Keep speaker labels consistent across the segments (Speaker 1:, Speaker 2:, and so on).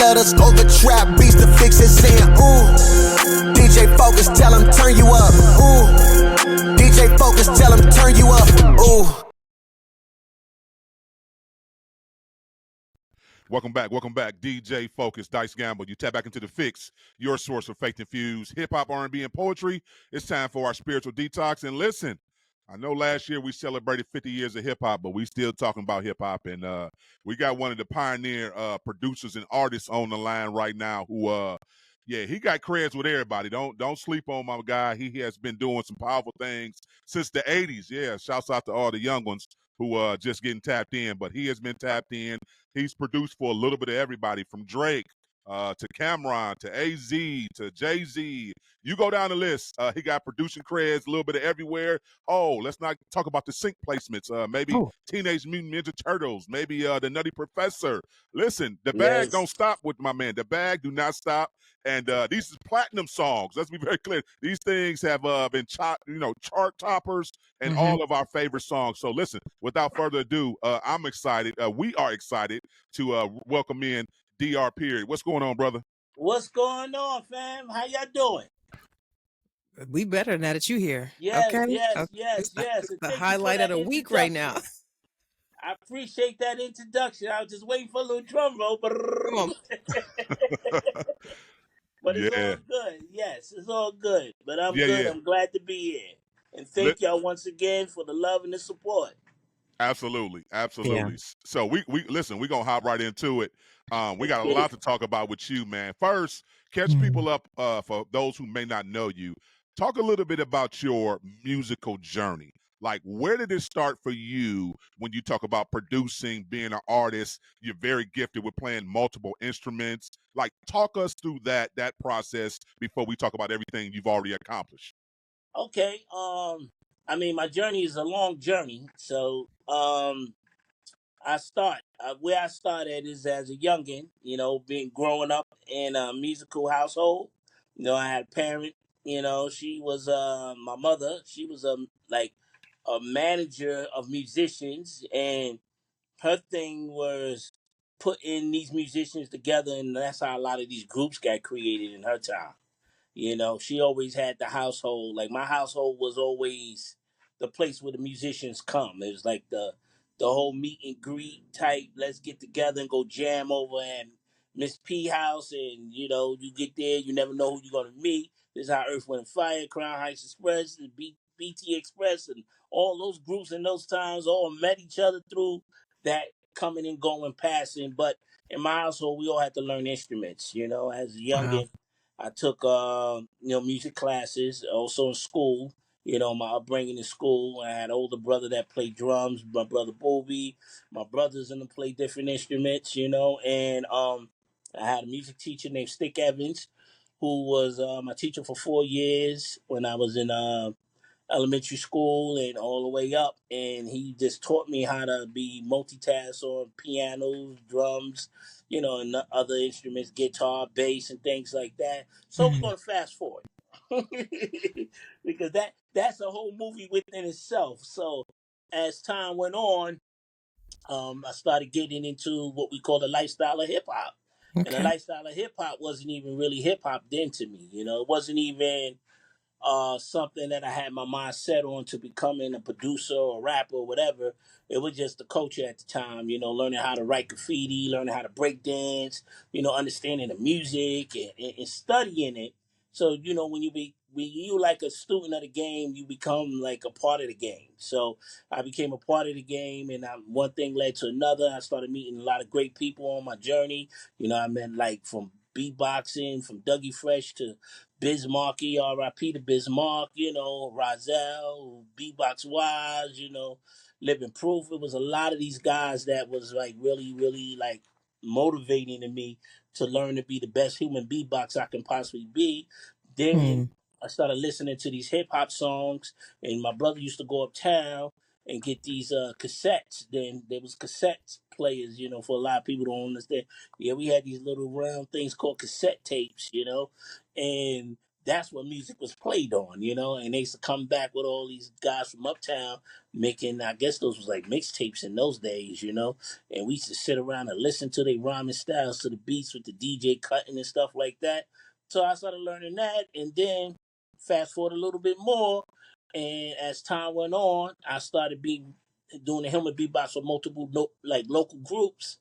Speaker 1: of the scope of trap beats, the Fixx is saying, ooh. DJ Focus, tell him turn you up, ooh. DJ Focus, tell him turn you up, ooh.
Speaker 2: Welcome back, DJ Focus, Dice Gamble. You tap back into the Fixx, your source for faith-infused hip-hop, R&B, and poetry. It's time for our spiritual detox. And listen, I know last year we celebrated 50 years of hip-hop, but we still talking about hip-hop. And we got one of the pioneer producers and artists on the line right now who, he got creds with everybody. Don't sleep on my guy. He has been doing some powerful things since the 80s. Yeah, shouts out to all the young ones who just getting tapped in, but he has been tapped in. He's produced for a little bit of everybody, from Drake to Cameron to AZ to Jay-Z. You go down the list. He got producing creds, a little bit of everywhere. Oh, let's not talk about the sync placements. Maybe Teenage Mutant Ninja Turtles, maybe the Nutty Professor. Listen, the bag don't stop with my man. The bag do not stop. And these is platinum songs. Let's be very clear. These things have been chart toppers and all of our favorite songs. So listen, without further ado, I'm excited. We are excited to welcome in DR Period. What's going on, brother?
Speaker 3: What's going on, fam? How y'all doing?
Speaker 4: We better now that you here.
Speaker 3: Yes,
Speaker 4: okay?
Speaker 3: yes.
Speaker 4: The
Speaker 3: Thank
Speaker 4: highlight of the week right now.
Speaker 3: I appreciate that introduction. I was just waiting for a little drum roll. But it's all good. Yes, it's all good. But I'm good. I'm glad to be here. And thank y'all once again for the love and the support.
Speaker 2: Absolutely.
Speaker 4: Yeah.
Speaker 2: So we listen, we're gonna hop right into it. We got a lot to talk about with you, man. First, catch people up for those who may not know you. Talk a little bit about your musical journey. Like, where did it start for you when you talk about producing, being an artist? You're very gifted with playing multiple instruments. Like, talk us through that process before we talk about everything you've already accomplished.
Speaker 3: Okay. I mean, my journey is a long journey. So, where I started is as a youngin, being growing up in a musical household. I had a parent, she was my mother. She was like a manager of musicians, and her thing was putting these musicians together, and that's how a lot of these groups got created in her time. She always had the household. Like, my household was always the place where the musicians come. It was like the whole meet and greet type. Let's get together and go jam over at Miss P house, and you get there, you never know who you're gonna meet. This is how Earth, Wind and Fire, Crown Heights Express, and BT Express, and all those groups in those times all met each other through that coming and going, passing. But in my household, we all had to learn instruments. As a youngin'. I took music classes also in school. My upbringing in school. I had an older brother that played drums, my brother Bobby. My brothers in them play different instruments, and I had a music teacher named Stick Evans, who was my teacher for 4 years when I was in elementary school and all the way up, and he just taught me how to be multitask on pianos, drums, and the other instruments, guitar, bass, and things like that. So we're gonna fast forward because that's a whole movie within itself. So as time went on, I started getting into what we call the lifestyle of hip hop. And the lifestyle of hip hop wasn't even really hip hop then to me. It wasn't even something that I had my mind set on to becoming a producer or rapper or whatever. It was just the culture at the time, learning how to write graffiti, learning how to break dance, understanding the music and studying it. So, when you like a student of the game, you become like a part of the game. So I became a part of the game, and one thing led to another. I started meeting a lot of great people on my journey. I met like from beatboxing, from Dougie Fresh to Biz Markie, R.I.P. to Biz Mark, Rozelle, Beatbox Wise, Living Proof. It was a lot of these guys that was like really, really like motivating to me to learn to be the best human beatbox I can possibly be. Then I started listening to these hip hop songs, and my brother used to go uptown and get these cassettes. Then there was cassette players, for a lot of people don't understand. Yeah, we had these little round things called cassette tapes, and that's what music was played on, and they used to come back with all these guys from uptown making, I guess those was like mixtapes in those days, and we used to sit around and listen to their rhyming styles to the beats with the DJ cutting and stuff like that. So I started learning that, and then fast forward a little bit more, and as time went on, I started doing the Hillman beatbox for multiple like local groups,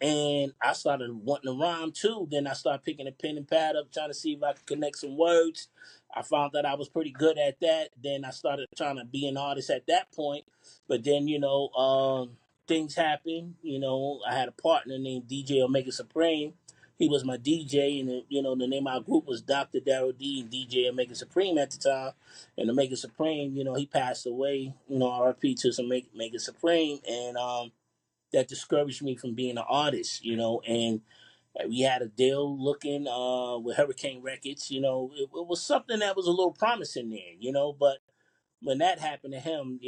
Speaker 3: and I started wanting to rhyme too. Then I started picking a pen and pad up, trying to see if I could connect some words. I found that I was pretty good at that. Then I started trying to be an artist at that point. But then, things happened. I had a partner named DJ Omega Supreme. He was my DJ, and the name of our group was Dr. Daryl D and DJ Omega Supreme at the time. And Omega Supreme, he passed away. RP to some Omega Supreme, and that discouraged me from being an artist, and we had a deal looking with Hurricane Records, it was something that was a little promising there, but when that happened to him,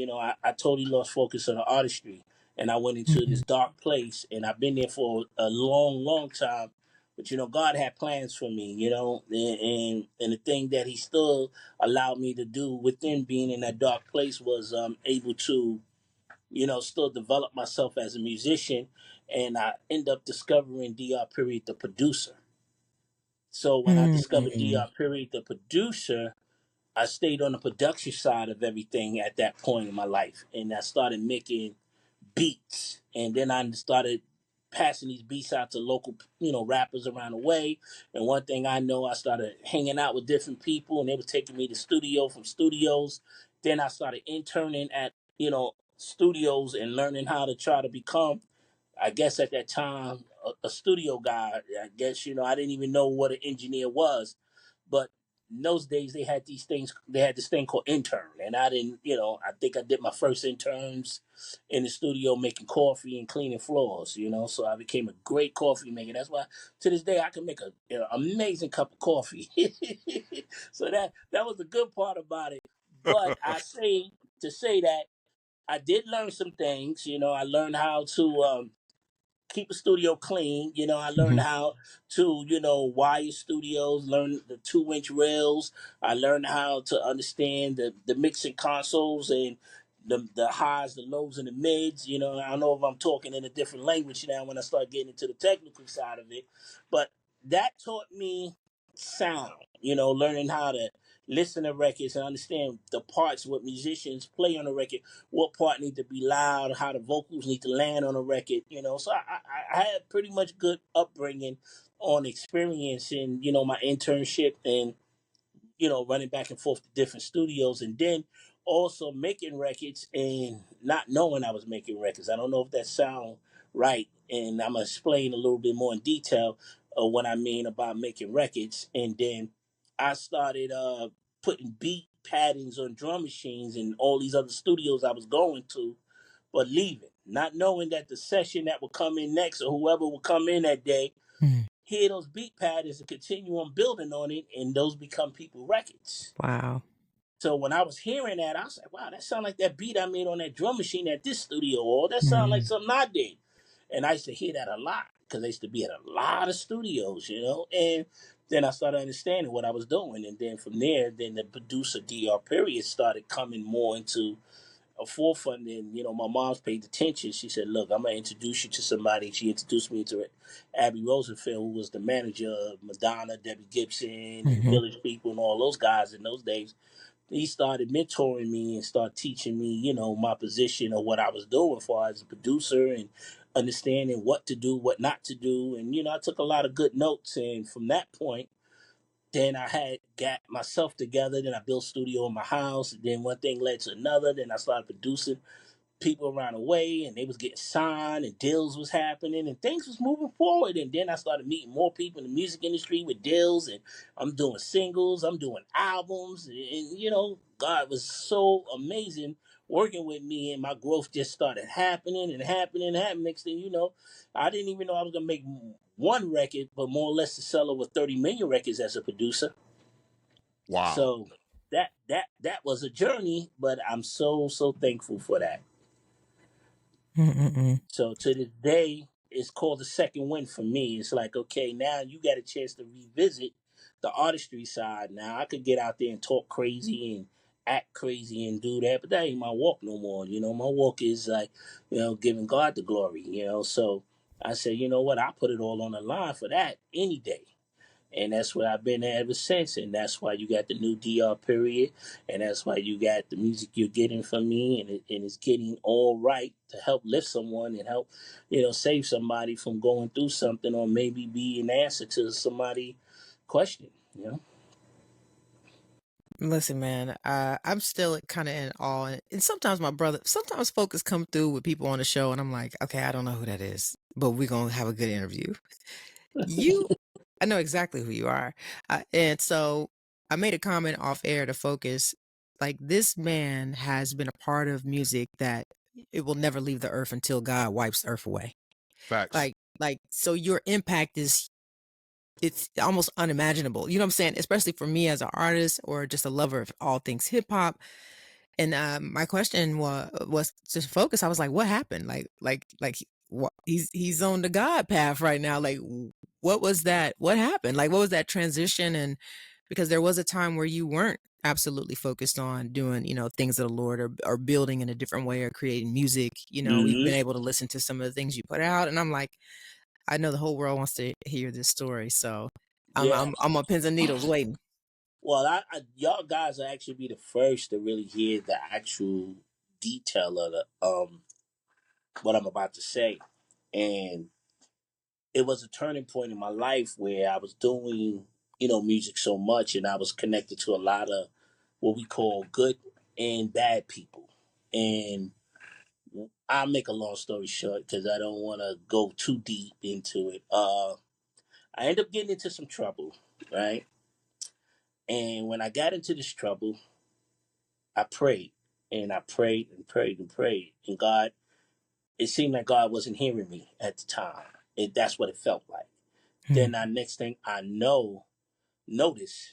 Speaker 3: I totally lost focus on the artistry, and I went into this dark place, and I've been there for a long, long time. But God had plans for me, and the thing that He still allowed me to do within being in that dark place was able to still develop myself as a musician, and I end up discovering DR Period, the producer. So when I discovered DR Period, the producer, I stayed on the production side of everything at that point in my life, and I started making beats, and then I started passing these beats out to local, rappers around the way. And one thing I know, I started hanging out with different people, and they were taking me to from studios. Then I started interning at, studios and learning how to try to become, I guess at that time, a studio guy. I guess, I didn't even know what an engineer was, but in those days they had this thing called intern, and I didn't, I think I did my first interns in the studio making coffee and cleaning floors, so I became a great coffee maker. That's why to this day I can make an amazing cup of coffee. So that was the good part about it. But I say to say that I did learn some things. I learned how to keep a studio clean. I learned how to, wire studios, learn the 2-inch rails. I learned how to understand the mixing consoles and the highs, the lows, and the mids. I don't know if I'm talking in a different language now when I start getting into the technical side of it, but that taught me sound, learning how to listen to records and understand the parts, what musicians play on a record, what part need to be loud, how the vocals need to land on a record, So I had pretty much good upbringing on experience in, my internship and, running back and forth to different studios, and then also making records and not knowing I was making records. I don't know if that sound right, and I'm gonna explain a little bit more in detail of what I mean about making records. And then I started putting beat paddings on drum machines and all these other studios I was going to, but leaving, not knowing that the session that would come in next or whoever would come in that day hear those beat patterns and continue on building on it, and those become people records.
Speaker 4: Wow.
Speaker 3: So when I was hearing that, I was like, wow, that sounds like that beat I made on that drum machine at this studio, or that sounds like something I did. And I used to hear that a lot because I used to be at a lot of studios, and then I started understanding what I was doing. And then from there, then the producer DR Period started coming more into a forefront, and my mom's paid attention. She said, look, I'm gonna introduce you to somebody. She introduced me to Abby Rosenfeld, who was the manager of Madonna, Debbie Gibson, and Village People, and all those guys in those days. He started mentoring me and started teaching me, my position or what I was doing for as a producer, and understanding what to do, what not to do. And I took a lot of good notes, and from that point, then I had got myself together. Then I built a studio in my house. Then one thing led to another. Then I started producing people around the way, and they was getting signed, and deals was happening, and things was moving forward. And then I started meeting more people in the music industry with deals, and I'm doing singles, I'm doing albums, and God was so amazing working with me, and my growth just started happening and happening and happening. Next thing you know, I didn't even know I was gonna make one record, but more or less to sell over 30 million records as a producer.
Speaker 2: Wow.
Speaker 3: So that was a journey, but I'm so thankful for that. So to this day, it's called the second win for me. It's like, okay, now you got a chance to revisit the artistry side now. I could get out there and talk crazy and act crazy and do that, but that ain't my walk no more. My walk is like, giving God the glory. So I said, you know what? I put it all on the line for that any day. And that's where I've been at ever since. And that's why you got the new DR period. And that's why you got the music you're getting from me. And it's getting all right to help lift someone and help, save somebody from going through something, or maybe be an answer to somebody question.
Speaker 4: Listen, man, I'm still kind of in awe. And sometimes focus come through with people on the show, and I'm like, okay, I don't know who that is, but we're going to have a good interview. I know exactly who you are. And so I made a comment off air to Focus. Like, this man has been a part of music that it will never leave the earth until God wipes the earth away.
Speaker 2: Facts.
Speaker 4: So your impact it's almost unimaginable. You know what I'm saying? Especially for me as an artist or just a lover of all things hip hop. And my question was to Focus. I was like, what happened? He's on the God path right now. Like, what was that? What happened? Like, what was that transition? And because there was a time where you weren't absolutely focused on doing, things of the Lord, or building in a different way, or creating music. We've been able to listen to some of the things you put out, and I'm like, I know the whole world wants to hear this story. So
Speaker 3: Yeah.
Speaker 4: I'm on pins and needles waiting.
Speaker 3: Well, y'all guys will actually be the first to really hear the actual detail of what I'm about to say. And it was a turning point in my life where I was doing, music so much, and I was connected to a lot of what we call good and bad people. And I'll make a long story short because I don't want to go too deep into it. I ended up getting into some trouble, right? And when I got into this trouble, I prayed and I prayed and prayed and prayed. And God, it seemed like God wasn't hearing me at the time. That's what it felt like. Then next thing I noticed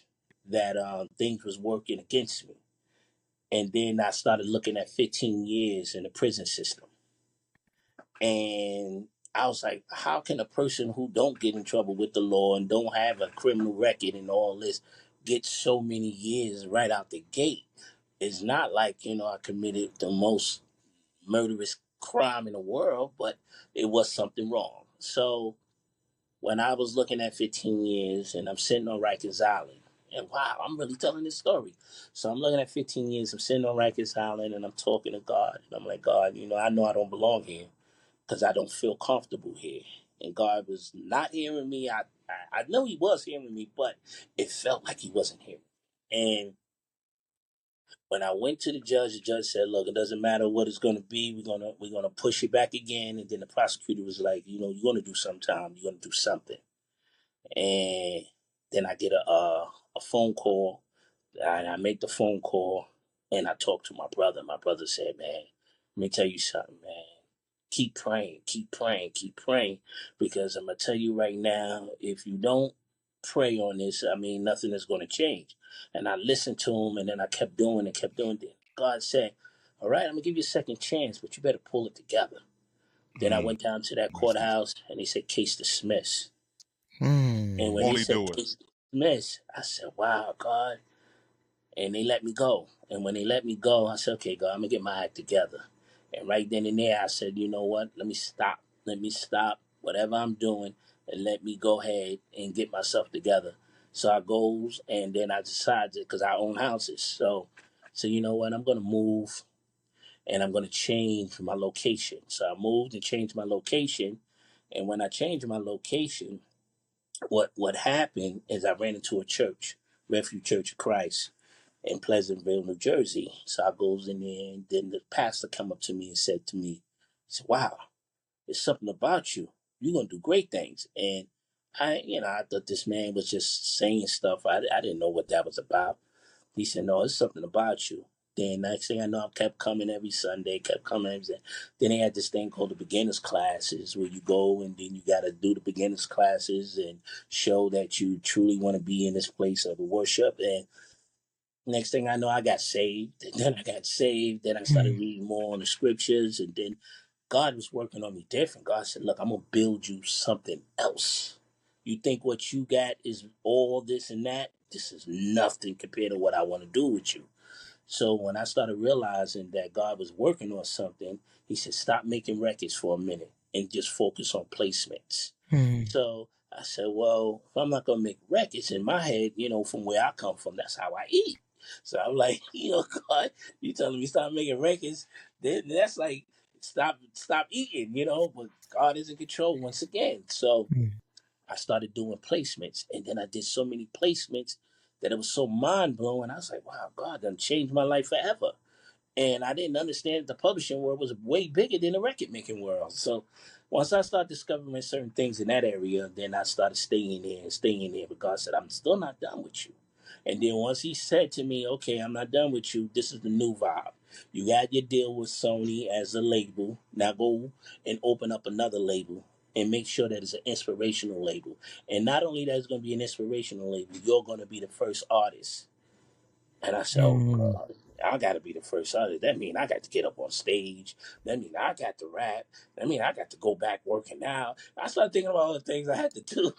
Speaker 3: that things was working against me. And then I started looking at 15 years in the prison system. And I was like, how can a person who don't get in trouble with the law and don't have a criminal record and all this get so many years right out the gate? It's not like, I committed the most murderous crime in the world, but it was something wrong. So when I was looking at 15 years and I'm sitting on Rikers Island, and wow, I'm really telling this story. So I'm looking at 15 years, I'm sitting on Rikers Island and I'm talking to God. And I'm like, God, I know I don't belong here because I don't feel comfortable here. And God was not hearing me. I know he was hearing me, but it felt like he wasn't hearing me. And when I went to the judge said, "Look, it doesn't matter what it's going to be. We're gonna push it back again." And then the prosecutor was like, "You're going to do some time. You're going to do something." And then I get a phone call, and I make the phone call, and I talk to my brother. My brother said, "Man, let me tell you something, man. Keep praying, keep praying, keep praying, because I'm gonna tell you right now, if you don't pray on this, nothing is going to change." And I listened to him, and then I kept doing and kept doing it. God said, "All right, I'm gonna give you a second chance, but you better pull it together." Then I went down to that courthouse, and they said, "Case dismissed." And when
Speaker 2: Won't
Speaker 3: they
Speaker 2: he
Speaker 3: said
Speaker 2: do it?
Speaker 3: case dismissed, I said, "Wow, God." And they let me go. And when they let me go, I said, "Okay, God, I'm gonna get my act together." And right then and there, I said, "You know what? Let me stop. Let me stop whatever I'm doing and let me go ahead and get myself together." So I goes, and then I decided, because I own houses. So you know what? I'm gonna move, and I'm gonna change my location. So I moved and changed my location. And when I changed my location, what happened is I ran into a church, Refuge Church of Christ, in Pleasantville, New Jersey. So I goes in there, and then the pastor come up to me and said to me, he said, "Wow, there's something about you. You're gonna do great things." And I thought this man was just saying stuff. I didn't know what that was about. He said, "No, it's something about you." Then next thing I know, I kept coming every Sunday, kept coming every Sunday. Then they had this thing called the beginners classes, where you go and then you got to do the beginners classes and show that you truly want to be in this place of worship. And next thing I know, I got saved. And then I got saved. Then I started reading more on the scriptures. And then God was working on me different. God said, "Look, I'm going to build you something else." You think what you got is all this and that? This is nothing compared to what I want to do with you. So when I started realizing that God was working on something, he said, stop making records for a minute and just focus on placements.
Speaker 4: Mm.
Speaker 3: So I said, well, if I'm not going to make records in my head, from where I come from, that's how I eat. So I'm like, God, you telling me stop making records, then that's like, stop eating, but God is in control once again. So
Speaker 4: Mm.
Speaker 3: I started doing placements, and then I did so many placements that it was so mind blowing. I was like, wow, God done changed my life forever. And I didn't understand the publishing world was way bigger than the record making world. So once I started discovering certain things in that area, then I started staying there and staying there. But God said, I'm still not done with you. And then once he said to me, okay, I'm not done with you, this is the new vibe. You got your deal with Sony as a label. Now go and open up another label and make sure that it's an inspirational label. And not only that it's going to be an inspirational label, you're going to be the first artist. And I said, oh,
Speaker 4: Mm.
Speaker 3: God, I got to be the first artist. That means I got to get up on stage. That means I got to rap. That means I got to go back working out. I started thinking about all the things I had to do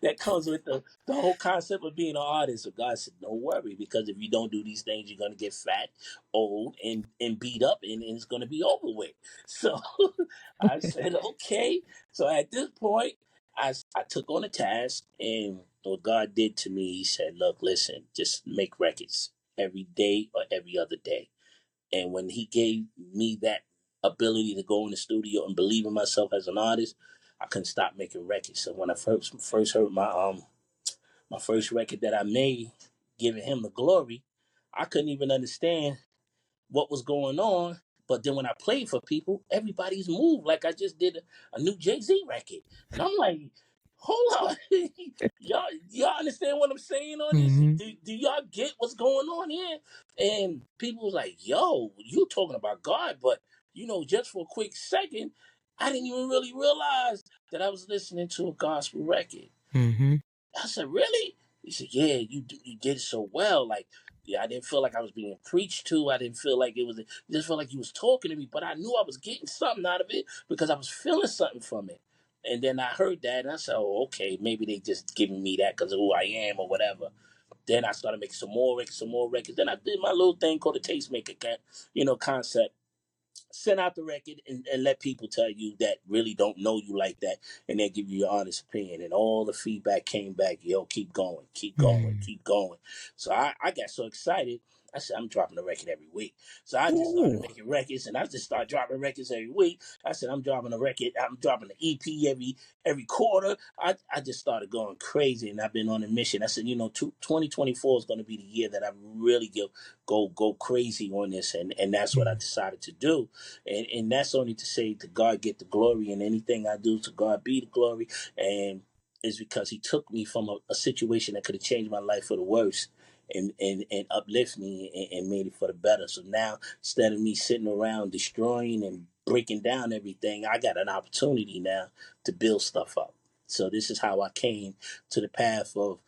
Speaker 3: that comes with the whole concept of being an artist. So God said, don't worry, because if you don't do these things, you're going to get fat, old, and beat up, and it's going to be over with. So I said, okay. So at this point, I took on a task, and what God did to me, he said, look, listen, just make records every day or every other day. And when he gave me that ability to go in the studio and believe in myself as an artist, I couldn't stop making records. So when I first heard my first record that I made, giving him the glory, I couldn't even understand what was going on. But then when I played for people, everybody's moved like I just did a new Jay-Z record. And I'm like, hold on. y'all understand what I'm saying on this?
Speaker 4: Mm-hmm.
Speaker 3: Do y'all get what's going on here? And people was like, yo, you talking about God, but just for a quick second, I didn't even really realize that I was listening to a gospel record.
Speaker 4: Mm-hmm.
Speaker 3: I said, really? He said, yeah, you did it so well. Like, yeah, I didn't feel like I was being preached to. I didn't feel like it just felt like he was talking to me, but I knew I was getting something out of it because I was feeling something from it. And then I heard that and I said, oh, okay, maybe they just giving me that because of who I am or whatever. Then I started making some more records. Then I did my little thing called the tastemaker, concept. Send out the record and let people tell you that really don't know you like that, and they give you your honest opinion. And all the feedback came back, yo, keep going, keep going,
Speaker 4: Mm.
Speaker 3: keep going. So I got so excited. I said, I'm dropping a record every week. So I just started
Speaker 4: Ooh.
Speaker 3: making records, and I just started dropping records every week. I said, I'm dropping a record. I'm dropping an EP every quarter. I just started going crazy, and I've been on a mission. I said, 2024 is going to be the year that I really go crazy on this, and that's what I decided to do. And that's only to say to God get the glory, and anything I do to God be the glory. And it's because he took me from a situation that could have changed my life for the worse and uplift me and made it for the better. So now instead of me sitting around destroying and breaking down everything, I got an opportunity now to build stuff up. So this is how I came to the path of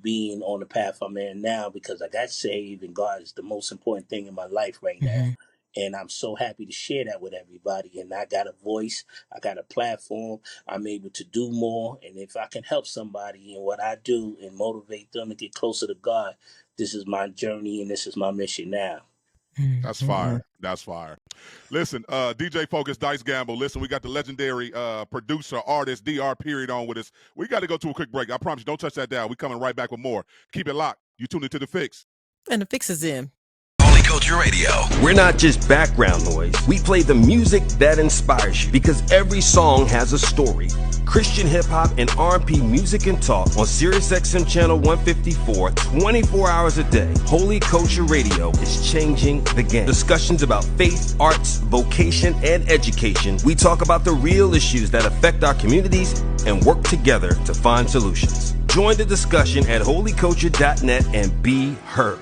Speaker 3: being on the path I'm in now, because I got saved and God is the most important thing in my life right now.
Speaker 4: Mm-hmm.
Speaker 3: And I'm so happy to share that with everybody. And I got a voice, I got a platform, I'm able to do more. And if I can help somebody in what I do and motivate them to get closer to God, this is my journey and this is my mission now.
Speaker 2: That's
Speaker 4: Mm-hmm.
Speaker 2: fire. That's fire. Listen, DJ Focus, Dice Gamble. Listen, we got the legendary producer, artist, DR Period on with us. We got to go to a quick break. I promise you, don't touch that dial. We coming right back with more. Keep it locked. You tune into The Fixx.
Speaker 4: And the Fixx is in.
Speaker 5: Holy Culture Radio. We're not just background noise. We play the music that inspires you, because every song has a story. Christian hip hop and R&B music and talk on Siriusxm channel 154, 24 hours a day. Holy Culture Radio is changing the game. Discussions about faith, arts, vocation, and education. We talk about the real issues that affect our communities and work together to find solutions. Join the discussion at holyculture.net and be heard.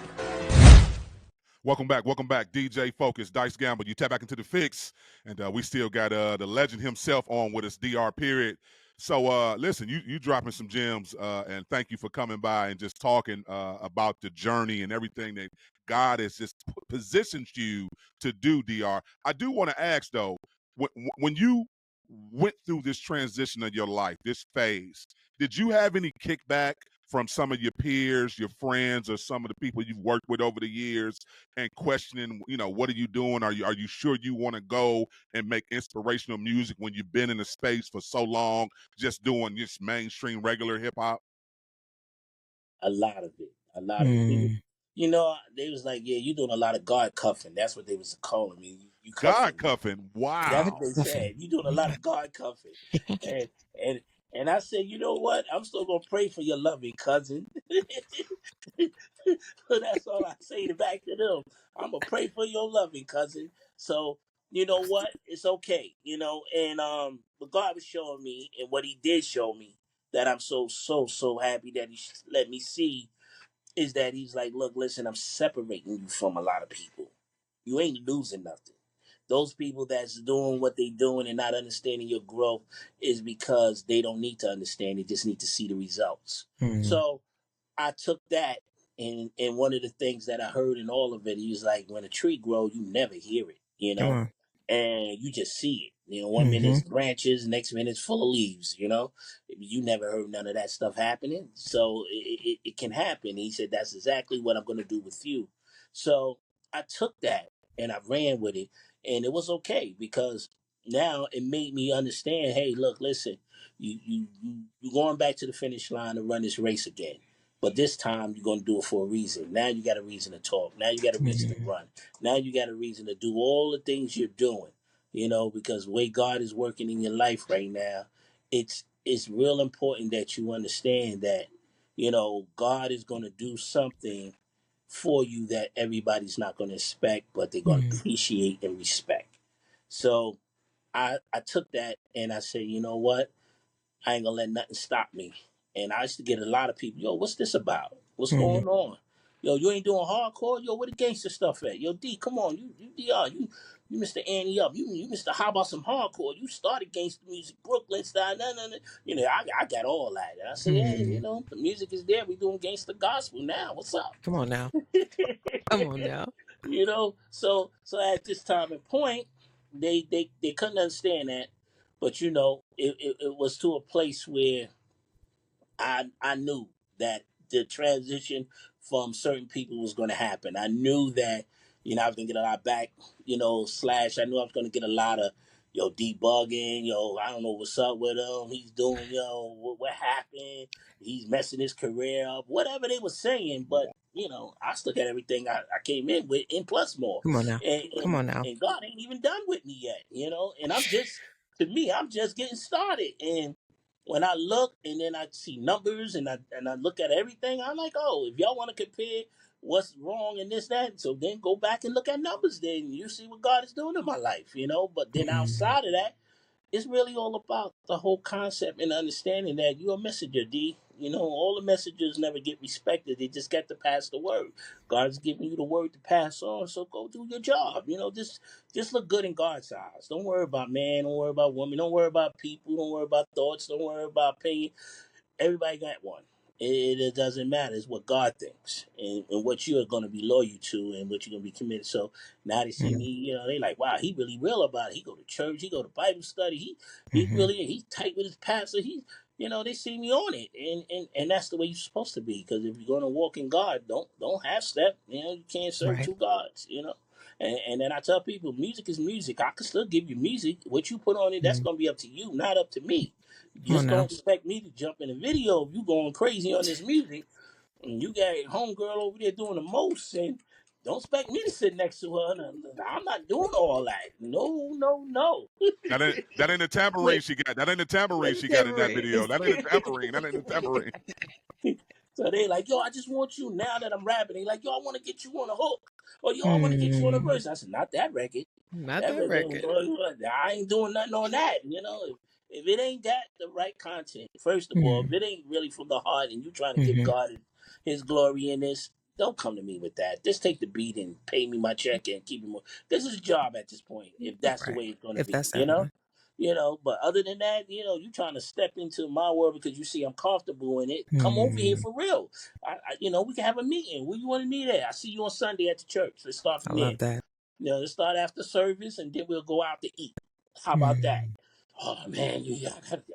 Speaker 2: Welcome back. DJ Focus, Dice Gamble. You tap back into The Fixx, and we still got the legend himself on with us, DR Period. So listen, you dropping some gems, and thank you for coming by and just talking about the journey and everything that God has just positioned you to do, DR. I do want to ask though, when you went through this transition of your life, this phase, Did you have any kickback from some of your peers, your friends, or some of the people you've worked with over the years, and questioning, what are you doing? Are you sure you want to go and make inspirational music when you've been in the space for so long, just doing just mainstream regular hip hop?
Speaker 3: A lot of it. A lot of it. People, they was like, yeah, you doing a lot of guard cuffing. That's what they was calling me. You
Speaker 2: God
Speaker 3: cuffing.
Speaker 2: cuffing.
Speaker 3: That's
Speaker 2: Wow.
Speaker 3: what they
Speaker 4: Nothing.
Speaker 3: said. You doing a lot of guard cuffing. And and and I said, you know what? I'm still gonna pray for your loving cousin. So that's all I say back to them. I'm gonna pray for your loving cousin. So you know what? It's okay. And but God was showing me, and what He did show me, that I'm so happy that He let me see, is that He's like, look, listen, I'm separating you from a lot of people. You ain't losing nothing. Those people that's doing what they doing and not understanding your growth is because they don't need to understand. They just need to see the results.
Speaker 4: Mm.
Speaker 3: So I took that, and one of the things that I heard in all of it, he was like, when a tree grows, you never hear it,
Speaker 4: Come on.
Speaker 3: and you just see it. 1 minute
Speaker 4: Mm-hmm.
Speaker 3: it's branches, next minute it's full of leaves. You never heard none of that stuff happening. So it can happen. He said, that's exactly what I'm going to do with you. So I took that and I ran with it, and it was okay because now it made me understand. Hey, look, listen, you going back to the finish line to run this race again. But this time you're gonna do it for a reason. Now you got a reason to talk. Now you got a reason to
Speaker 4: Mm-hmm.
Speaker 3: run. Now you got a reason to do all the things you're doing. Because the way God is working in your life right now, it's real important that you understand that, God is gonna do something for you that everybody's not gonna expect, but they're gonna
Speaker 4: Mm-hmm.
Speaker 3: appreciate and respect. So I took that and I said, you know what? I ain't gonna let nothing stop me. And I used to get a lot of people, yo, what's this about? What's
Speaker 4: Mm-hmm.
Speaker 3: going on? Yo, you ain't doing hardcore? Yo, where the gangster stuff at? Yo, D, come on, you DR, you Mr. Annie up. You Mr. How about some hardcore? You started gangster music, Brooklyn style, no. I got all that. And I say, hey,
Speaker 4: Mm-hmm.
Speaker 3: the music is there. We doing gangster gospel now. What's up?
Speaker 4: Come on now. Come on now.
Speaker 3: So at this time and point, they couldn't understand that, but it was to a place where I knew that the transition from certain people was going to happen. I knew that I was going to get a lot back, slash. I knew I was going to get a lot of debugging. I don't know what's up with him. He's doing what happened. He's messing his career up. Whatever they were saying, but I still got everything I came in with and plus more.
Speaker 4: Come on now.
Speaker 3: And
Speaker 4: Come
Speaker 3: and,
Speaker 4: on now.
Speaker 3: and God ain't even done with me yet. And I'm just getting started. And when I look and then I see numbers and I look at everything, I'm like, oh, if y'all want to compare what's wrong in this, that, so then go back and look at numbers, then you see what God is doing in my life. But then
Speaker 4: Mm-hmm.
Speaker 3: outside of that, it's really all about the whole concept and understanding that you're a messenger, D. All the messengers never get respected. They just get to pass the word. God's giving you the word to pass on, so go do your job. Just look good in God's eyes. Don't worry about man. Don't worry about woman. Don't worry about people. Don't worry about thoughts. Don't worry about opinion. Everybody got one. It doesn't matter. It's what God thinks and what you are going to be loyal to and what you're going to be committed. So now they see me, they like, wow, he really real about it. He go to church. He go to Bible study. He
Speaker 4: Mm-hmm.
Speaker 3: really, he's tight with his pastor. They see me on it. And that's the way you're supposed to be. Because if you're going to walk in God, don't half step. You can't serve
Speaker 4: Right.
Speaker 3: two gods. And then I tell people, music is music. I can still give you music. What you put on it, that's
Speaker 4: Mm-hmm.
Speaker 3: going to be up to you, not up to me.
Speaker 4: Come on
Speaker 3: Just don't
Speaker 4: now.
Speaker 3: expect me to jump in a video if you going crazy on this music and you got a homegirl over there doing the most, and don't expect me to sit next to her. I'm not doing all that. No.
Speaker 2: That ain't the tambourine
Speaker 3: Wait,
Speaker 2: she got. That ain't the tambourine
Speaker 4: That's
Speaker 2: she got in that
Speaker 4: different.
Speaker 2: video. That ain't the tambourine. That ain't the tambourine.
Speaker 3: So they like, yo, I just want you now that I'm rapping. They like, yo, I want to get you on a hook. Or yo, I want to get you on a
Speaker 4: Mm,
Speaker 3: verse. I said, not that record.
Speaker 4: not
Speaker 3: That
Speaker 4: that
Speaker 3: record,
Speaker 4: record.
Speaker 3: I ain't doing nothing on that. If it ain't got the right content, first of all, if
Speaker 4: Mm,
Speaker 3: it ain't really from the heart and you trying to give
Speaker 4: mm-hmm.
Speaker 3: God his glory in this, don't come to me with that. Just take the beat and pay me my check and keep it more. This is a job at this point, if that's the
Speaker 4: Right.
Speaker 3: way it's going to
Speaker 4: If
Speaker 3: be,
Speaker 4: that's happening.
Speaker 3: But other than that, you trying to step into my world because you see I'm comfortable in it. Come over here
Speaker 4: Mm,
Speaker 3: for real. We can have a meeting. Where you want to meet at? I see you on Sunday at the church. Let's start
Speaker 4: I
Speaker 3: from there.
Speaker 4: love that.
Speaker 3: Let's start after service and then we'll go out to eat. How about that?
Speaker 4: Mm,
Speaker 3: oh man,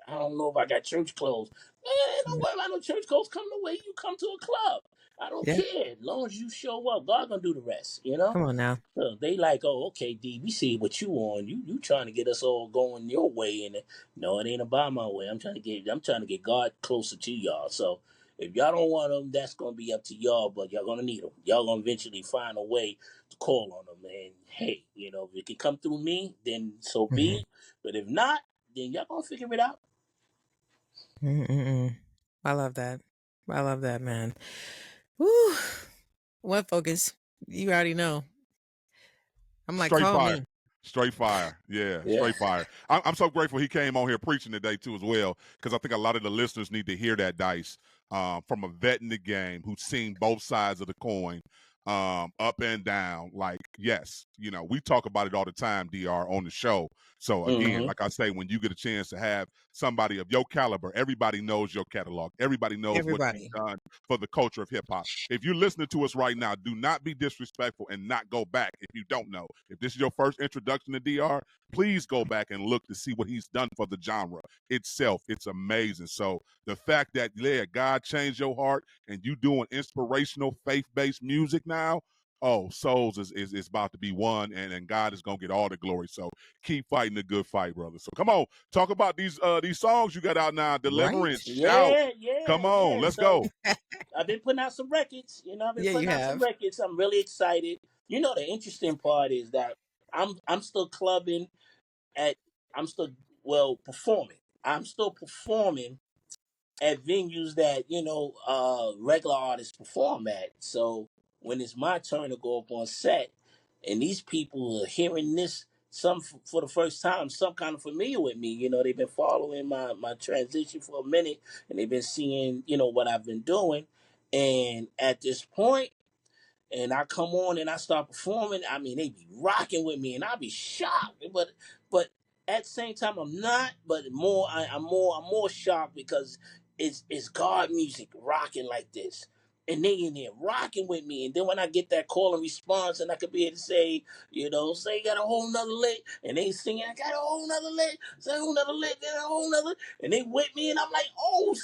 Speaker 3: I don't know if I got church clothes. Man, don't worry about no church clothes. Come the way you come to a club. I don't
Speaker 4: Yeah.
Speaker 3: care. As long as you show up, God gonna do the rest, you know?
Speaker 4: Come on now.
Speaker 3: So they like, oh, okay, D, we see what you on. You trying to get us all going your way, and no, it ain't about my way. I'm trying to get God closer to y'all. So if y'all don't want them, that's gonna be up to y'all. But y'all gonna need them. Y'all gonna eventually find a way to call on them. And hey, you know, if it can come through me, then so be
Speaker 4: Mm-hmm.
Speaker 3: it. But if not, then y'all gonna figure it out.
Speaker 4: Mm-mm-mm. I love that. I love that, man. Woo. What focus? You already know. I'm like,
Speaker 2: Straight
Speaker 4: call
Speaker 2: fire.
Speaker 4: me.
Speaker 2: Straight fire. Yeah,
Speaker 3: Yeah.
Speaker 2: straight fire. I'm so grateful he came on here preaching today, too, as well, because I think a lot of the listeners need to hear that, Dice, from a vet in the game who's seen both sides of the coin, up and down. Like, yes, you know, we talk about it all the time, DR, on the show. So, again,
Speaker 3: Mm-hmm.
Speaker 2: like I say, when you get a chance to have somebody of your caliber, everybody knows your catalog. Everybody knows what you've
Speaker 4: Everybody.
Speaker 2: done for the culture of hip hop. If you're listening to us right now, do not be disrespectful and not go back if you don't know. If this is your first introduction to DR, please go back and look to see what he's done for the genre itself. It's amazing. So the fact that, yeah, God changed your heart and you doing inspirational, faith-based music now, oh, souls is about to be won, and God is gonna get all the glory. So keep fighting the good fight, brother. So come on, talk about these songs you got out now.
Speaker 4: Right?
Speaker 2: Deliverance, shout. Come on,
Speaker 3: Yeah.
Speaker 2: let's
Speaker 3: So
Speaker 2: go.
Speaker 3: I've been putting out some records. You know, I've been
Speaker 4: Yeah, you
Speaker 3: putting out some
Speaker 4: have.
Speaker 3: records. I'm really excited. You know, the interesting part is that I'm still clubbing at I'm still performing. I'm still performing at venues that regular artists perform at. So when it's my turn to go up on set, and these people are hearing this for the first time, some kind of familiar with me. You know, they've been following my transition for a minute, and they've been seeing what I've been doing. And at this point, and I come on and I start performing, I mean, they be rocking with me, and I be shocked. But at the same time, I'm not. But I'm more shocked because it's God music rocking like this, and they in there rocking with me. And then when I get that call and response, and I could be able to say got a whole nother lick, and they singing, I got a whole nother lick, say a whole nother lick, got a whole nother, and they with me, and I'm like, oh.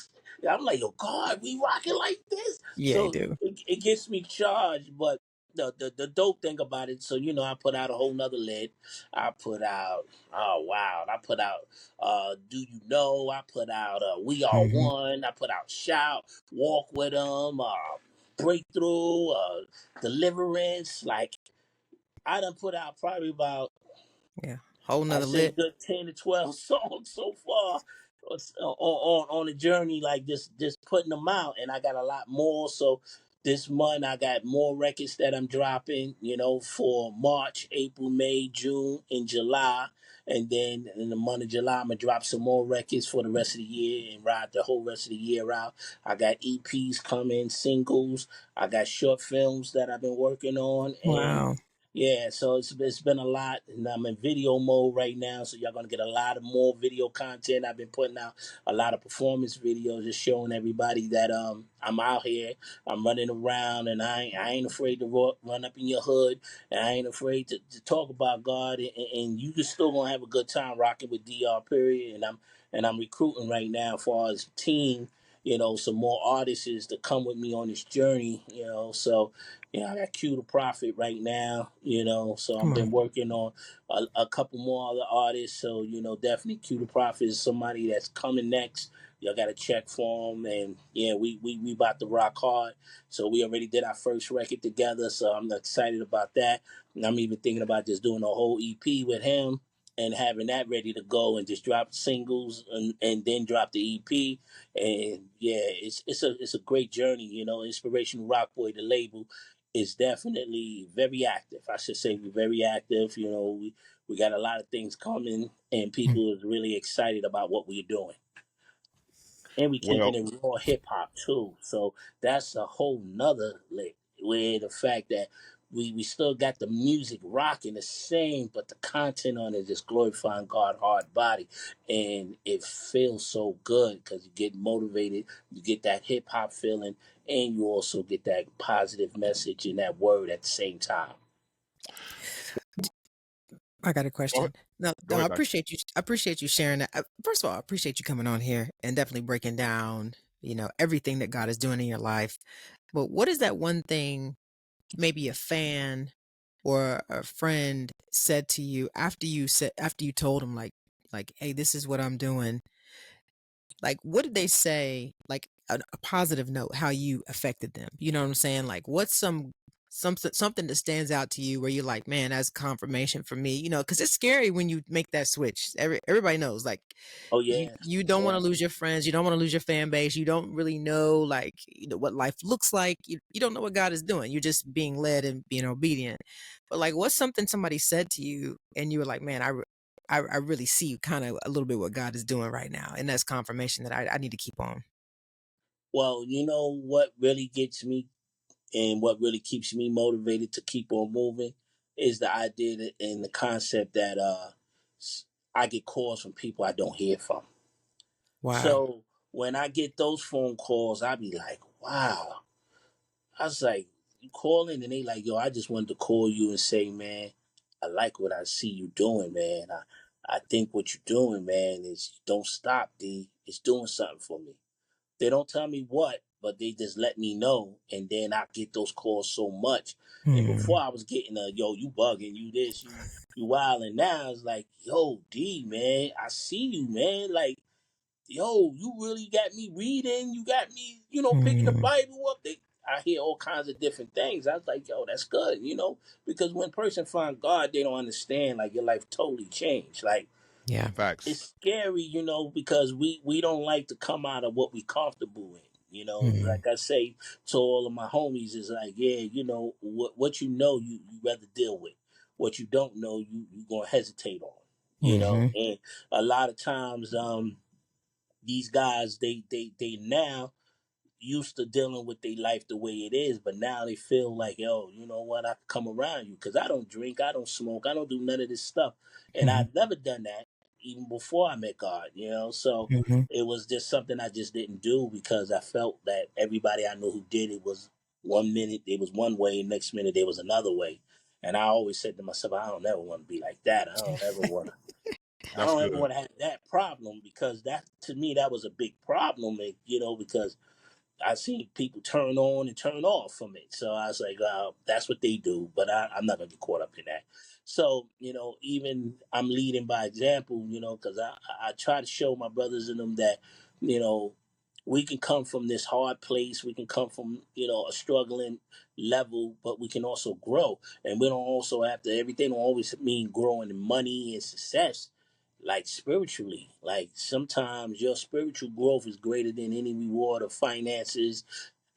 Speaker 3: I'm like, yo, God, we rocking like this.
Speaker 4: Yeah, I
Speaker 3: So
Speaker 4: do.
Speaker 3: it gets me charged, but the dope thing about it, so I put out a whole nother lid. I put out I put out Do You Know? I put out We Are
Speaker 4: Mm-hmm.
Speaker 3: One. I put out Shout, Walk With Them, Breakthrough, Deliverance. Like I done put out probably about
Speaker 4: Yeah. Whole
Speaker 3: I
Speaker 4: nother
Speaker 3: say a
Speaker 4: lit.
Speaker 3: good 10 to 12 songs so far on the journey, like just putting them out, and I got a lot more. So this month I got more records that I'm dropping, for March, April, May, June, and July. And then in the month of July, I'm gonna drop some more records for the rest of the year and ride the whole rest of the year out. I got EPs coming, singles. I got short films that I've been working on, and
Speaker 4: Wow.
Speaker 3: yeah, so it's been a lot, and I'm in video mode right now. So y'all gonna get a lot of more video content. I've been putting out a lot of performance videos, just showing everybody that I'm out here, I'm running around, and I ain't afraid to run up in your hood, and I ain't afraid to talk about God, and you just still gonna have a good time rocking with DR. Period. And I'm recruiting right now as far as team. Some more artists to come with me on this journey. So I got Q the Prophet right now, so
Speaker 4: Come
Speaker 3: I've
Speaker 4: on.
Speaker 3: been working on a couple more other artists. So, definitely Q the Prophet is somebody that's coming next. Y'all got to check for him. And yeah, we about to rock hard. So we already did our first record together. So I'm excited about that. And I'm even thinking about just doing a whole EP with him and having that ready to go and just drop singles and then drop the EP. And yeah, it's a great journey, Inspirational Rock Boy, the label is definitely very active. I should say we're very active. We got a lot of things coming, and
Speaker 4: Mm.
Speaker 3: people is really excited about what we're doing. And we keeping
Speaker 2: Well,
Speaker 3: it raw hip hop too. So that's a whole nother lick. Where the fact that we still got the music rocking the same, but the content on it is glorifying God hard body. And it feels so good because you get motivated, you get that hip hop feeling, and you also get that positive message and that word at the same time.
Speaker 4: I got a
Speaker 2: Go ahead.
Speaker 4: question. No,
Speaker 2: Go
Speaker 4: no, I
Speaker 2: ahead, Dice.
Speaker 4: appreciate you. I appreciate you sharing that. First of all, I appreciate you coming on here and definitely breaking down, everything that God is doing in your life. But what is that one thing maybe a fan or a friend said to you after you told them like, hey, this is what I'm doing? Like, what did they say? Like a positive note, how you affected them. You know what I'm saying? Like, what's something that stands out to you where you're like, man, that's confirmation for me. Because it's scary when you make that switch. Everybody knows, like,
Speaker 3: Oh
Speaker 4: you
Speaker 3: yeah,
Speaker 4: you don't want
Speaker 3: yeah.
Speaker 4: to lose your friends. You don't want to lose your fan base. You don't really know, like, what life looks like. You don't know what God is doing. You're just being led and being obedient. But like, what's something somebody said to you and you were like, man, I really see kind of a little bit what God is doing right now, and that's confirmation that I need to keep on.
Speaker 3: Well, you know what really gets me and what really keeps me motivated to keep on moving is the idea and the concept that I get calls from people I don't hear from.
Speaker 4: Wow.
Speaker 3: So when I get those phone calls, I be like, wow. I was like, you calling? And they like, yo, I just wanted to call you and say, man, I like what I see you doing, man. I think what you're doing, man, is don't stop, D. It's doing something for me. They don't tell me what, but they just let me know, and then I get those calls so much. And
Speaker 4: Hmm.
Speaker 3: before I was getting yo, you bugging, you this, you wild, and now it's like, yo, D, man, I see you, man. Like, yo, you really got me reading. You got me, picking the
Speaker 4: Hmm.
Speaker 3: Bible up. I hear all kinds of different things. I was like, yo, that's good, because when a person find God, they don't understand. Like your life totally changed. Like
Speaker 4: Yeah.
Speaker 2: Facts.
Speaker 3: it's scary, because we don't like to come out of what we comfortable in.
Speaker 4: Hmm.
Speaker 3: Like I say to all of my homies, is like, yeah, what you rather deal with. What you don't know, you gonna hesitate on.
Speaker 4: Hmm.
Speaker 3: And a lot of times, these guys they now used to dealing with their life the way it is, but now they feel like, yo, you know what, I can come around you because I don't drink, I don't smoke, I don't do none of this stuff, and
Speaker 4: Hmm.
Speaker 3: I've never done that even before I met God. So
Speaker 4: Hmm.
Speaker 3: it was just something I just didn't do because I felt that everybody I knew who did it was 1 minute it was one way, next minute it was another way, and I always said to myself, I don't ever want to be like that. I
Speaker 2: That's
Speaker 3: don't ever
Speaker 2: good.
Speaker 3: want to have that problem because that to me that was a big problem, because I seen people turn on and turn off from it. So I was like, that's what they do, but I'm not gonna get caught up in that. So even I'm leading by example, because I try to show my brothers in them that you know we can come from this hard place, we can come from a struggling level, but we can also grow, and we don't also have to. Everything don't always mean growing in money and success like spiritually. Like sometimes your spiritual growth is greater than any reward of finances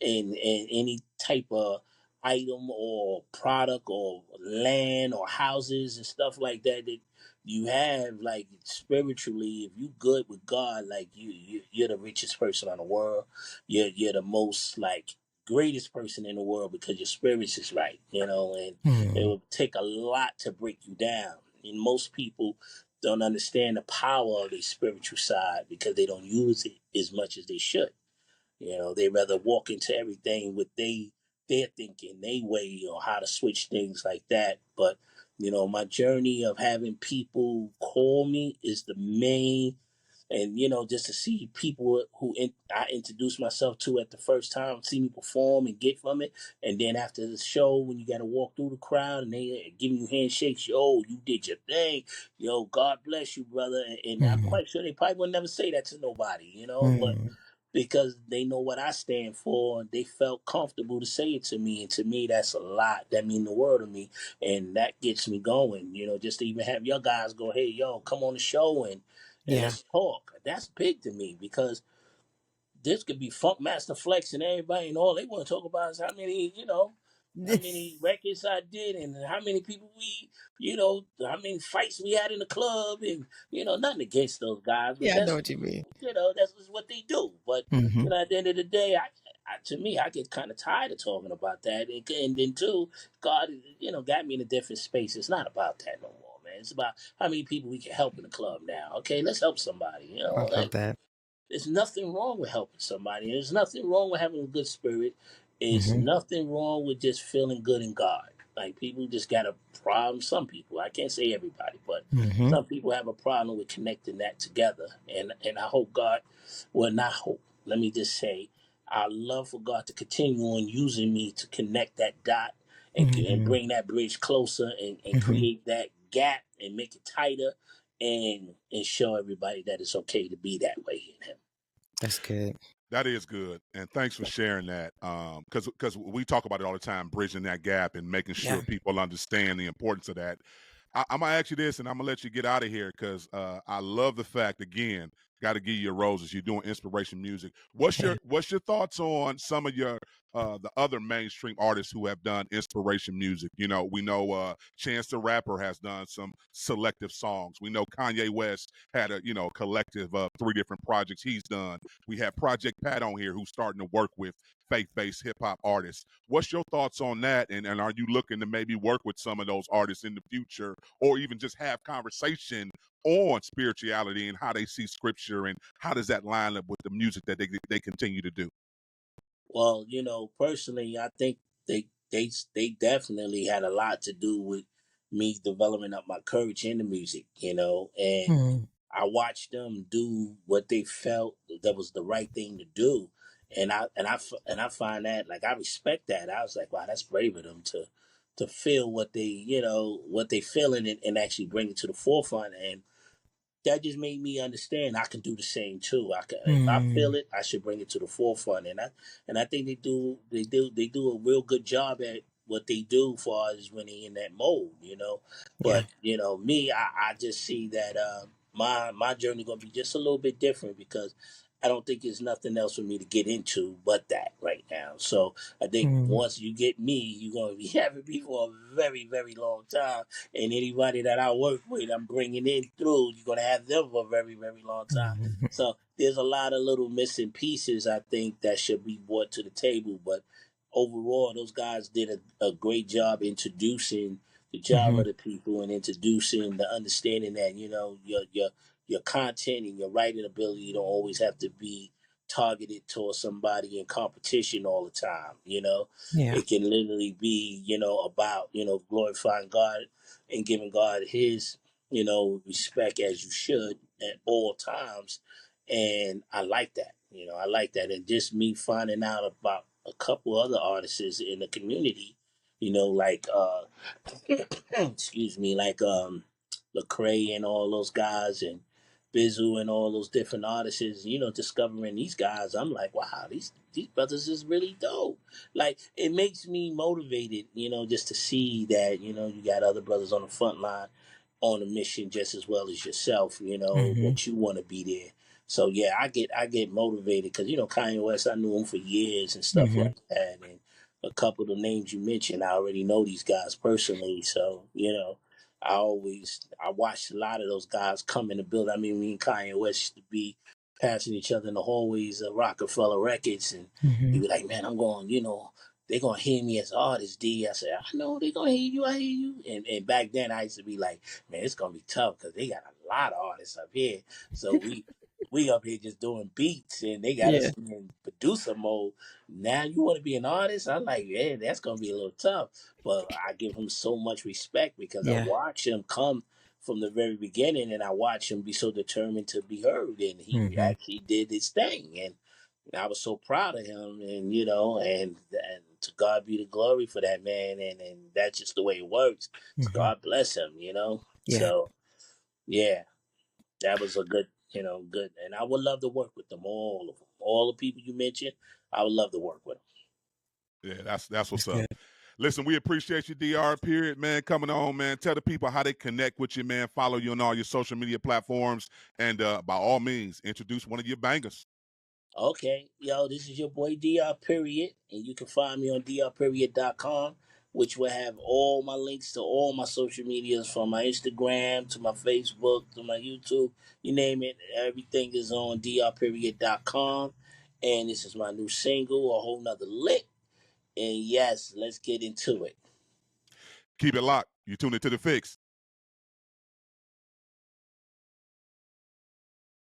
Speaker 3: and any type of item or product or land or houses and stuff like that that you have. Like spiritually, if you good with God, like you're the richest person in the world. You're the most like greatest person in the world because your spirit is right, and it
Speaker 4: Hmm.
Speaker 3: will take a lot to break you down. And most people don't understand the power of their spiritual side because they don't use it as much as they should. They rather walk into everything with their thinking, they way, how to switch things like that. But my journey of having people call me is the main, and just to see people I introduced myself to at the first time, see me perform and get from it, and then after the show, when you got to walk through the crowd and they giving you handshakes, yo, you did your thing, yo, God bless you, brother, and I'm
Speaker 4: Hmm.
Speaker 3: quite sure they probably would never say that to nobody, but
Speaker 4: Hmm.
Speaker 3: because they know what I stand for, and they felt comfortable to say it to me, and to me, that's a lot. That mean the world to me, and that gets me going. Just to even have your guys go, hey, yo, come on the show and
Speaker 4: Yeah.
Speaker 3: let's talk. That's big to me because this could be Funk Master Flex and everybody, and all they want to talk about is how many records I did and how many people how many fights we had in the club, and nothing against those guys, but
Speaker 4: Yeah, I know
Speaker 3: that's
Speaker 4: what you mean.
Speaker 3: that's just what they do. But
Speaker 4: Hmm.
Speaker 3: at the end of the day, to me, I get kind of tired of talking about that, and then too, God, got me in a different space. It's not about that no more, man. It's about how many people we can help in the club now. Okay, let's help somebody.
Speaker 4: I love
Speaker 3: Like
Speaker 4: that.
Speaker 3: there's nothing wrong with helping somebody. There's nothing wrong with having a good spirit. It's
Speaker 4: Hmm.
Speaker 3: nothing wrong with just feeling good in God. Like people just got a problem. Some people, I can't say everybody, but
Speaker 4: Mm-hmm.
Speaker 3: some people have a problem with connecting that together. And I hope God, well, not hope. Let me just say, I love for God to continue on using me to connect that dot and bring that bridge closer and create that gap and make it tighter and show everybody that it's okay to be that way in Him.
Speaker 4: That's good.
Speaker 2: That is good, and thanks for sharing that. Because we talk about it all the time, bridging that gap and making sure people understand the importance of that. I'm gonna ask you this, and I'm gonna let you get out of here because I love the fact, again, got to give you your roses. You're doing inspiration music. What's your thoughts on some of your the other mainstream artists who have done inspiration music? You know, we know Chance the Rapper has done some selective songs. We know Kanye West had a collective of 3 different projects he's done. We have Project Pat on here who's starting to work with faith-based hip-hop artists. What's your thoughts on that? And are you looking to maybe work with some of those artists in the future, or even just have conversation on spirituality and how they see scripture and how does that line up with the music that they continue to do?
Speaker 3: Well, personally, I think they definitely had a lot to do with me developing up my courage in the music, and I watched them do what they felt that was the right thing to do, and I find that, like, I respect that. I was like, wow, that's brave of them to feel what they feeling and actually bring it to the forefront. And that just made me understand I can do the same too. If I feel it, I should bring it to the forefront. And I think they do a real good job at what they do for us when they in that mode. But me, I just see that my journey gonna be just a little bit different because I don't think there's nothing else for me to get into but that right now. So I think once you get me, you're gonna be having me for a very, very long time. And anybody that I work with, I'm bringing in through, you're going to have them for a very, very long time. So there's a lot of little missing pieces, I think, that should be brought to the table. But overall, those guys did a great job introducing the genre to people and introducing the understanding that, your content and your writing ability don't always have to be targeted towards somebody in competition all the time. It can literally be, about, glorifying God and giving God His, respect as you should at all times. And I like that. I like that. And just me finding out about a couple other artists in the community, like excuse me, like Lecrae and all those guys, and Bizzle and all those different artists, discovering these guys. I'm like, wow, these brothers is really dope. Like, it makes me motivated, just to see that, you got other brothers on the front line on a mission just as well as yourself, that you want to be there. So yeah, I get motivated because Kanye West, I knew him for years and stuff like that, and a couple of the names you mentioned, I already know these guys personally. So I watched a lot of those guys come in the building. I mean, me and Kanye West used to be passing each other in the hallways of Rockefeller Records, and he'd be like, "Man, I'm going, they're gonna hear me as an artist, D." I said, "I know they're gonna hear you. I hear you." And back then, I used to be like, "Man, it's gonna be tough because they got a lot of artists up here." So we up here just doing beats, and they got us in producer mode. Now you want to be an artist? I'm like, yeah, that's gonna be a little tough. But I give him so much respect because I watch him come from the very beginning, and I watch him be so determined to be heard, and he actually did his thing, and I was so proud of him, and to God be the glory for that man, and that's just the way it works. So God bless him, So yeah, that was a good, good, and I would love to work with them, all of them, all the people you mentioned. I would love to work with them.
Speaker 2: Yeah, that's what's up. Listen, we appreciate you, DR, period, man, coming on, man. Tell the people how they connect with you, man. Follow you on all your social media platforms. And by all means, introduce one of your bangers.
Speaker 3: Okay, this is your boy DR Period, and you can find me on drperiod.com, which will have all my links to all my social medias, from my Instagram to my Facebook to my YouTube, you name it. Everything is on drperiod.com, and this is my new single, A Whole Nother Lick. And yes, let's get into it.
Speaker 2: Keep it locked. You tune into The Fixx.